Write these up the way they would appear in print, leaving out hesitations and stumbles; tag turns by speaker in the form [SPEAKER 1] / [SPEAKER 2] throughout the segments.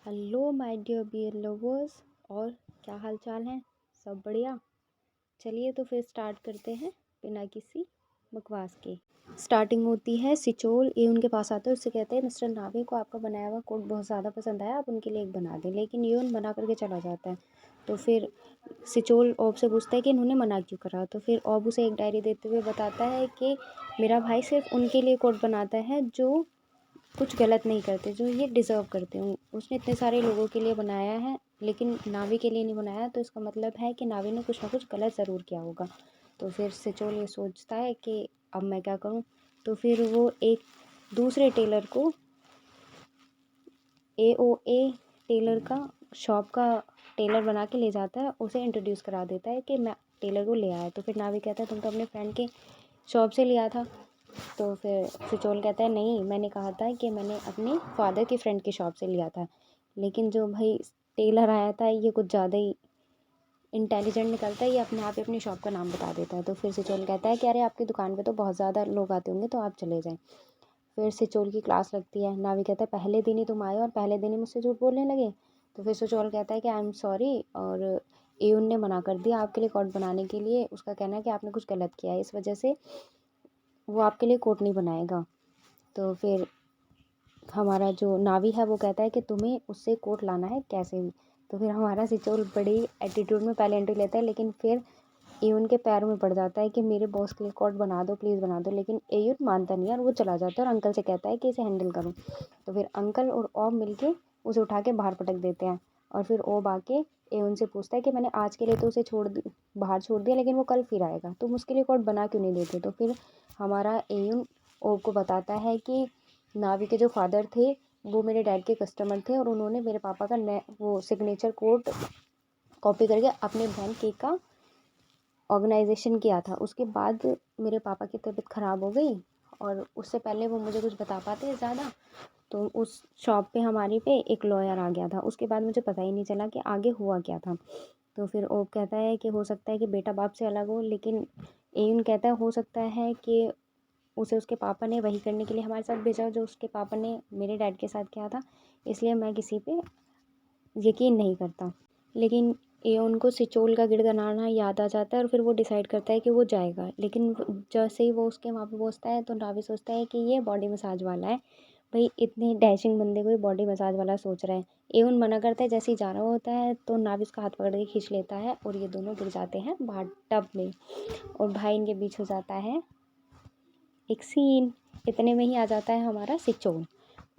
[SPEAKER 1] Hello my dear beer lovers. और क्या हाल चाल है? सब बढ़िया। चलिए तो फिर स्टार्ट करते हैं बिना किसी बकवास के। स्टार्टिंग होती है सिचोल ये उनके पास आता है, उससे कहते हैं मिस्टर नावे को आपका बनाया हुआ कोट बहुत ज़्यादा पसंद आया, आप उनके लिए एक बना दें। लेकिन ये उन बना करके चला जाता है। तो फिर सिचोल ऑब से पूछता है कि इन्होंने मना क्यों करा। तो फिर ऑब उसे एक डायरी देते हुए बताता है कि मेरा भाई सिर्फ उनके लिए कोट बनाता है जो कुछ गलत नहीं करते, जो ये डिज़र्व करते हूँ। उसने इतने सारे लोगों के लिए बनाया है लेकिन नावी के लिए नहीं बनाया, तो इसका मतलब है कि नावी ने कुछ ना कुछ गलत ज़रूर किया होगा। तो फिर सिचोल ये सोचता है कि अब मैं क्या करूँ। तो फिर वो एक दूसरे टेलर को AOA टेलर का शॉप का टेलर बना के ले जाता है, उसे इंट्रोड्यूस करा देता है कि मैं टेलर को ले आया। तो फिर नावी कहता है तुम तो अपने फ्रेंड के शॉप से लिया था। तो फिर सिचोल कहता है नहीं, मैंने कहा था कि मैंने अपने फादर के फ्रेंड की शॉप से लिया था। लेकिन जो भाई टेलर आया था ये कुछ ज़्यादा ही इंटेलिजेंट निकलता है, ये अपने आप ही अपनी शॉप का नाम बता देता है। तो फिर सिचोल कहता है कि अरे आपकी दुकान पे तो बहुत ज़्यादा लोग आते होंगे, तो आप चले जाएं। फिर सिचोल की क्लास लगती है। नावी कहता है पहले दिन ही तुम आए और पहले दिन ही मुझसे झूठ बोलने लगे। तो फिर सिचोल कहता है कि आई एम सॉरी, और एयुन ने मना कर दिया आपके लिए कोट बनाने के लिए। उसका कहना है कि आपने कुछ गलत किया है, इस वजह से वो आपके लिए कोट नहीं बनाएगा। तो फिर हमारा जो नावी है वो कहता है कि तुम्हें उससे कोट लाना है कैसे भी। तो फिर हमारा सिचोल बड़ी एटीट्यूड में पहले एंट्री लेता है, लेकिन फिर एयुन के पैरों में पड़ जाता है कि मेरे बॉस के लिए कोट बना दो, प्लीज़ बना दो। लेकिन एयुन मानता नहीं है और वो चला जाता है और अंकल से कहता है कि इसे हैंडल करो। तो फिर अंकल और ओब मिलके उसे उठा के बाहर पटक देते हैं। और फिर ओब आके एयुन से पूछता है कि मैंने आज के लिए तो उसे बाहर छोड़ दिया, लेकिन वो कल फिर आएगा, तुम उसके लिए कोट बना क्यों नहीं देते। तो फिर हमारा एयुन ओब को बताता है कि नावी के जो फादर थे वो मेरे डैड के कस्टमर थे और उन्होंने मेरे पापा का वो सिग्नेचर कोड कॉपी करके अपने बहन केक का ऑर्गेनाइजेशन किया था। उसके बाद मेरे पापा की तबीयत ख़राब हो गई और उससे पहले वो मुझे कुछ बता पाते ज़्यादा, तो उस शॉप पे हमारी पे एक लॉयर आ गया था। उसके बाद मुझे पता ही नहीं चला कि आगे हुआ क्या था। तो फिर ओब कहता है कि हो सकता है कि बेटा बाप से अलग हो, लेकिन एयुन कहता है हो सकता है कि उसे उसके पापा ने वही करने के लिए हमारे साथ भेजा जो उसके पापा ने मेरे डैड के साथ किया था, इसलिए मैं किसी पे यकीन नहीं करता। लेकिन एयोन को सिचोल का गिड़गिड़ाना याद आ जाता है और फिर वो डिसाइड करता है कि वो जाएगा। लेकिन जैसे ही वो उसके वहाँ पे पहुँचता है तो नावी सोचता है कि ये बॉडी मसाज वाला है, भाई इतने डैशिंग बंदे को बॉडी मसाज वाला सोच रहा है। एयोन मना करता है। जैसे ही जा रहा होता है तो नावी उसका हाथ पकड़ के खींच लेता है और ये दोनों गिर जाते हैं बाहर टब में, और भाई इनके बीच हो जाता है एक सीन। इतने में ही आ जाता है हमारा सिचोल।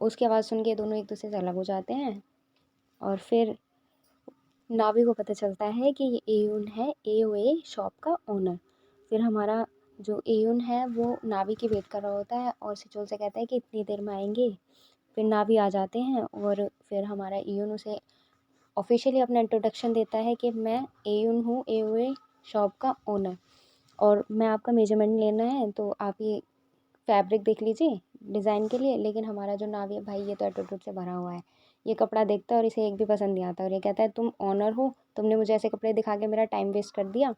[SPEAKER 1] उसकी आवाज़ सुन के दोनों एक दूसरे से अलग हो जाते हैं और फिर नावी को पता चलता है कि ये एयुन है, AOA शॉप का ओनर। फिर हमारा जो एयुन है वो नावी की वेट कर रहा होता है और सिचोल से कहता है कि इतनी देर में आएंगे। फिर नावी आ जाते हैं और फिर हमारा एयुन उसे ऑफिशियली अपना इंट्रोडक्शन देता है कि मैं एयुन हूँ, AOA शॉप का ओनर, और मैं आपका मेजरमेंट लेना है तो आप ये फैब्रिक देख लीजिए डिज़ाइन के लिए। लेकिन हमारा जो नावी है भाई ये तो एटीट्यूड से भरा हुआ है, ये कपड़ा देखता है और इसे एक भी पसंद नहीं आता और ये कहता है तुम ऑनर हो, तुमने मुझे ऐसे कपड़े दिखा के मेरा टाइम वेस्ट कर दिया।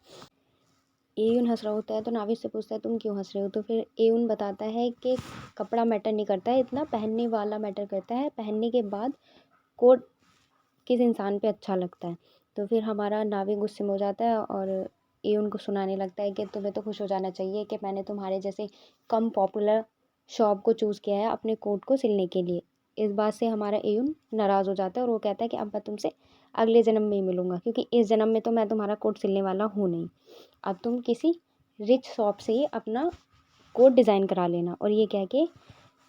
[SPEAKER 1] एयुन हंस रहा होता है तो नावी से पूछता है तुम क्यों हंस रहे हो। तो फिर एयुन बताता है कि कपड़ा मैटर नहीं करता है इतना, पहनने वाला मैटर करता है, पहनने के बाद कोट किस इंसान पे अच्छा लगता है। तो फिर हमारा नावी गुस्से में हो जाता है और एयुन को सुनाने लगता है कि तुम्हें तो खुश हो जाना चाहिए कि मैंने तुम्हारे जैसे कम पॉपुलर शॉप को चूज़ किया है अपने कोट को सिलने के लिए। इस बात से हमारा एयुन नाराज़ हो जाता है और वो कहता है कि अब मैं तुमसे अगले जन्म में ही मिलूंगा, क्योंकि इस जन्म में तो मैं तुम्हारा कोट सिलने वाला हूँ नहीं। अब तुम किसी रिच शॉप से ही अपना कोट डिज़ाइन करा लेना। और ये कह के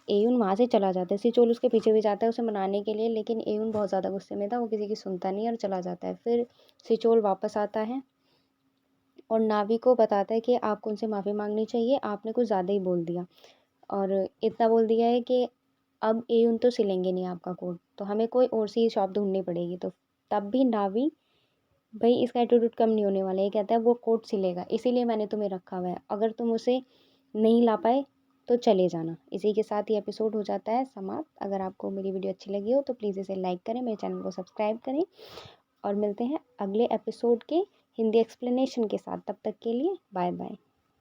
[SPEAKER 1] एयुन वहाँ से चला जाता है। सिचोल उसके पीछे भी जाता है उसे मनाने के लिए, लेकिन एयुन बहुत ज़्यादा गुस्से में था, वो किसी की सुनता नहीं और चला जाता है। फिर सिचोल वापस आता है और नावी को बताता है कि आपको उनसे माफ़ी मांगनी चाहिए, आपने कुछ ज़्यादा ही बोल दिया, और इतना बोल दिया है कि अब एयुन तो सिलेंगे नहीं आपका कोट, तो हमें कोई और सी शॉप ढूंढनी पड़ेगी। तो तब भी नावी भाई इसका एटीट्यूड कम नहीं होने वाला है, कहता है वो कोट सिलेगा, इसीलिए मैंने तुम्हें रखा हुआ है, अगर तुम उसे नहीं ला पाए तो चले जाना। इसी के साथ ये एपिसोड हो जाता है समाप्त। अगर आपको मेरी वीडियो अच्छी लगी हो तो प्लीज़ इसे लाइक करें, मेरे चैनल को सब्सक्राइब करें, और मिलते हैं अगले एपिसोड के हिंदी एक्सप्लेनेशन के साथ। तब तक के लिए बाय बाय।